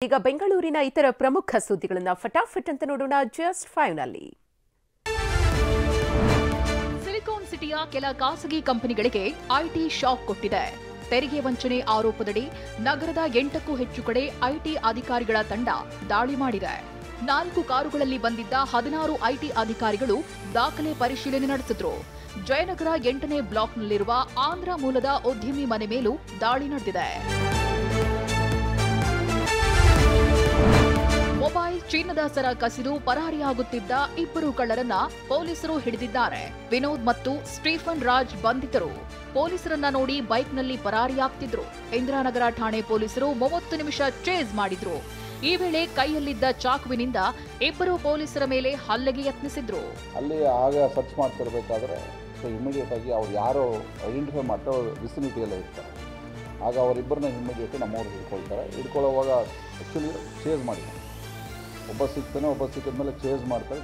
ಈಗ ಬೆಂಗಳೂರಿನ ಇತರ ಪ್ರಮುಖ ಸುದ್ದಿಗಳನ್ನು ಫಟಾಫಟ್ ಅಂತ ನೋಡೋಣ ಜಸ್ಟ್ 5 ನಲ್ಲಿ. ಸಿಲಿಕಾನ್ ಸಿಟಿಯ ಕೆಲ ಖಾಸಗಿ ಕಂಪನಿಗಳಿಗೆ ಐಟಿ ಶಾಕ್ ಕೊಟ್ಟಿದೆ. ತೆರಿಗೆ ವಂಚನೆ ಆರೋಪದಡಿ ನಗರದ 8ಕ್ಕೂ ಹೆಚ್ಚು ಕಡೆ ಐಟಿ ಅಧಿಕಾರಿಗಳ ತಂಡ ದಾಳಿ ಮಾಡಿದೆ. 4 ಕಾರುಗಳಲ್ಲಿ ಬಂದಿದ್ದ 16 ಐಟಿ ಅಧಿಕಾರಿಗಳು ದಾಖಲೆ ಪರಿಶೀಲನೆ ನಡೆಸಿದ್ರು. ಜಯನಗರ 8ನೇ ಬ್ಲಾಕ್ನಲ್ಲಿರುವ ಆಂಧ್ರ ಮೂಲದ ಉದ್ಯಮಿ ಮನೆ ಮೇಲೂ ದಾಳಿ ನಡೆದಿದೆ. ಮೊಬೈಲ್ ಚಿನ್ನದ ಸರ ಕಸಿದು ಪರಾರಿಯಾಗುತ್ತಿದ್ದ 2 ಕಳ್ಳರನ್ನ ಪೊಲೀಸರು ಹಿಡಿದಿದ್ದಾರೆ. ವಿನೋದ್ ಮತ್ತು ಸ್ಟೀಫನ್ ರಾಜ್ ಬಂಧಿತರು. ಪೊಲೀಸರನ್ನ ನೋಡಿ ಬೈಕ್ನಲ್ಲಿ ಪರಾರಿಯಾಗ್ತಿದ್ರು. ಇಂದಿರಾನಗರ ಠಾಣೆ ಪೊಲೀಸರು 30 ನಿಮಿಷ ಚೇಸ್ ಮಾಡಿದ್ರು. ಈ ವೇಳೆ ಕೈಯಲ್ಲಿದ್ದ ಚಾಕುವಿನಿಂದ 2 ಪೊಲೀಸರ ಮೇಲೆ ಹಲ್ಲೆಗೆ ಯತ್ನಿಸಿದ್ರು. ಅಲ್ಲಿ ಆಗ ಸರ್ಚ್ ಮಾಡ್ತಿರ್ಬೇಕಾದ್ರೆ ಇಮಿಡಿಯೇಟ್ ಆಗಿ ಅವ್ರು ಯಾರೋ ಐಡೆಂಟಿಫೈ ಮಾಡ್ತಾ ವಿಸಿನಿಟಿಯಲ್ಲೇ ಇರ್ತಾರೆ. ಆಗ ಅವರಿಬ್ಬರನ್ನ ಇಮಿಡಿಯೇಟ್ ನಮ್ಮವ್ರು ಹಿಡ್ಕೊಳ್ತಾರೆ. ಹಿಡ್ಕೊಳ್ಳೋವಾಗ ಆ್ಯಕ್ಚುಲಿ ಚೇಸ್ ಮಾಡಿದ್ದಾರೆ. ಒಬ್ಬ ಸಿಗ್ತಾನೆ, ಒಬ್ಬ ಸಿಕ್ಕಿದ್ಮೇಲೆ ಚೇಸ್ ಮಾಡ್ತಾರೆ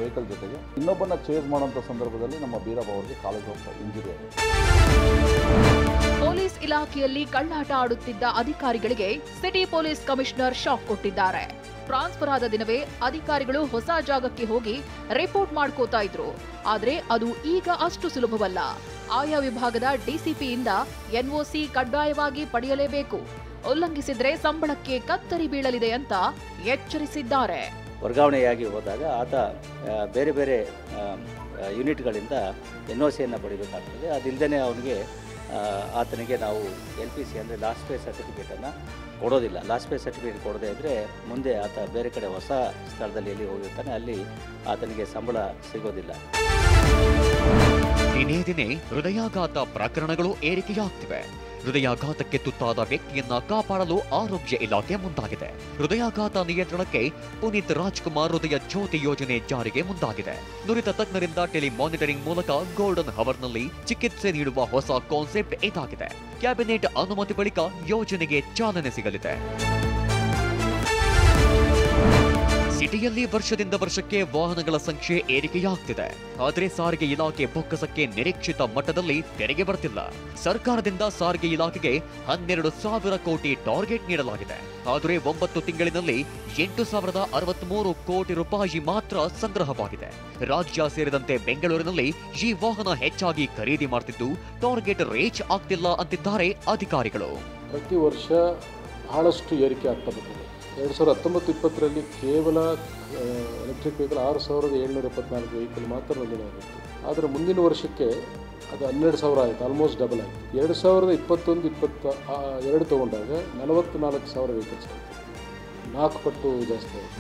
ವೆಹಿಕಲ್ ಜೊತೆಗೆ. ಇನ್ನೊಬ್ಬನ ಚೇಸ್ ಮಾಡೋಂಥ ಸಂದರ್ಭದಲ್ಲಿ ನಮ್ಮ ಬೀರಪ್ಪ ಅವರಿಗೆ ಕಾಲಿಗೆ ಇಂಜುರಿ ಆಗಿದೆ. ಪೊಲೀಸ್ ಇಲಾಖೆಯಲ್ಲಿ ಕಳ್ಳಾಟ ಆಡುತ್ತಿದ್ದ ಅಧಿಕಾರಿಗಳಿಗೆ ಸಿಟಿ ಪೊಲೀಸ್ ಕಮಿಷನರ್ ಶಾಕ್ ಕೊಟ್ಟಿದ್ದಾರೆ. ಟ್ರಾನ್ಸ್ಫರ್ ಆದ ದಿನವೇ ಅಧಿಕಾರಿಗಳು ಹೊಸ ಜಾಗಕ್ಕೆ ಹೋಗಿ ರಿಪೋರ್ಟ್ ಮಾಡ್ಕೋತಾ ಇದ್ರು. ಆದ್ರೆ ಅದು ಈಗ ಅಷ್ಟು ಸುಲಭವಲ್ಲ. ಆಯಾ ವಿಭಾಗದ ಡಿಸಿಪಿಯಿಂದ ಎನ್ಒಸಿ ಕಡ್ಡಾಯವಾಗಿ ಪಡೆಯಲೇಬೇಕು. ಉಲ್ಲಂಘಿಸಿದ್ರೆ ಸಂಬಳಕ್ಕೆ ಕತ್ತರಿ ಬೀಳಲಿದೆ ಅಂತ ಎಚ್ಚರಿಸಿದ್ದಾರೆ. ವರ್ಗಾವಣೆಯಾಗಿ ಹೋದಾಗ ಆತ ಬೇರೆ ಬೇರೆ ಯೂನಿಟ್ಗಳಿಂದ ಎನ್ಒಸಿಯನ್ನು ಪಡಿಬೇಕಾಗ್ತದೆ. ಅದಿಲ್ಲದೇ ಅವನಿಗೆ ಆತನಿಗೆ ನಾವು LPC ಅಂದರೆ ಲಾಸ್ಟ್ ಪೇ ಸರ್ಟಿಫಿಕೇಟನ್ನು ಕೊಡೋದಿಲ್ಲ. ಲಾಸ್ಟ್ ಪೇ ಸರ್ಟಿಫಿಕೇಟ್ ಕೊಡದೇ ಇದ್ದರೆ ಮುಂದೆ ಆತ ಬೇರೆ ಕಡೆ ಹೊಸ ಸ್ಥಳದಲ್ಲಿ ಎಲ್ಲಿ ಹೋಗಿರ್ತಾನೆ ಅಲ್ಲಿ ಆತನಿಗೆ ಸಂಬಳ ಸಿಗೋದಿಲ್ಲ. ದಿನೇ ದಿನೇ ಹೃದಯಾಘಾತ ಪ್ರಕರಣಗಳು ಏರಿಕೆಯಾಗ್ತಿವೆ. ಹೃದಯಾಘಾತಕ್ಕೆ ತುತ್ತಾದ ವ್ಯಕ್ತಿಯನ್ನ ಕಾಪಾಡಲು ಆರೋಗ್ಯ ಇಲಾಖೆ ಮುಂದಾಗಿದೆ. ಹೃದಯಾಘಾತ ನಿಯಂತ್ರಣಕ್ಕೆ ಪುನೀತ್ ರಾಜ್ಕುಮಾರ್ ಹೃದಯ ಜ್ಯೋತಿ ಯೋಜನೆ ಜಾರಿಗೆ ಮುಂದಾಗಿದೆ. ನುರಿತ ತಜ್ಞರಿಂದ ಟೆಲಿಮಾನಿಟರಿಂಗ್ ಮೂಲಕ ಗೋಲ್ಡನ್ ಹವರ್ನಲ್ಲಿ ಚಿಕಿತ್ಸೆ ನೀಡುವ ಹೊಸ ಕಾನ್ಸೆಪ್ಟ್ ಇದಾಗಿದೆ. ಕ್ಯಾಬಿನೆಟ್ ಅನುಮತಿ ಬಳಿಕ ಯೋಜನೆಗೆ ಚಾಲನೆ ಸಿಗಲಿದೆ. ಸಿಟಿಯಲ್ಲಿ ವರ್ಷದಿಂದ ವರ್ಷಕ್ಕೆ ವಾಹನಗಳ ಸಂಖ್ಯೆ ಏರಿಕೆಯಾಗ್ತಿದೆ. ಆದರೆ ಸಾರಿಗೆ ಇಲಾಖೆ ಬೊಕ್ಕಸಕ್ಕೆ ನಿರೀಕ್ಷಿತ ಮಟ್ಟದಲ್ಲಿ ತೆರಿಗೆ ಬರ್ತಿಲ್ಲ. ಸರ್ಕಾರದಿಂದ ಸಾರಿಗೆ ಇಲಾಖೆಗೆ 12,000 ಕೋಟಿ ಟಾರ್ಗೆಟ್ ನೀಡಲಾಗಿದೆ. ಆದರೆ 9 ತಿಂಗಳಿನಲ್ಲಿ 8,063 ಕೋಟಿ ರೂಪಾಯಿ ಮಾತ್ರ ಸಂಗ್ರಹವಾಗಿದೆ. ರಾಜ್ಯ ಸೇರಿದಂತೆ ಬೆಂಗಳೂರಿನಲ್ಲಿ ಈ ವಾಹನ ಹೆಚ್ಚಾಗಿ ಖರೀದಿ ಮಾಡ್ತಿದ್ದು ಟಾರ್ಗೆಟ್ ರೀಚ್ ಆಗ್ತಿಲ್ಲ ಅಂತಿದ್ದಾರೆ ಅಧಿಕಾರಿಗಳು. ಪ್ರತಿ ವರ್ಷ ಬಹಳಷ್ಟು ಏರಿಕೆ ಆಗ್ತಾ ಬಂದಿದೆ. 2019-20ರಲ್ಲಿ ಕೇವಲ ಎಲೆಕ್ಟ್ರಿಕ್ ವೆಹಿಕಲ್ 6,774 ವೆಹಿಕಲ್ ಮಾತ್ರ ರನ್ನಿಂಗ್ ಆಗಿತ್ತು. ಆದರೆ ಮುಂದಿನ ವರ್ಷಕ್ಕೆ ಅದು 12,000 ಆಯಿತು, ಆಲ್ಮೋಸ್ಟ್ ಡಬಲ್ ಆಯಿತು. 2021-22 ತೊಗೊಂಡಾಗ 44,000 ವೆಹಿಕಲ್ಸ್ ಆಯಿತು, 4 ಪಟ್ಟು ಜಾಸ್ತಿ ಆಯಿತು.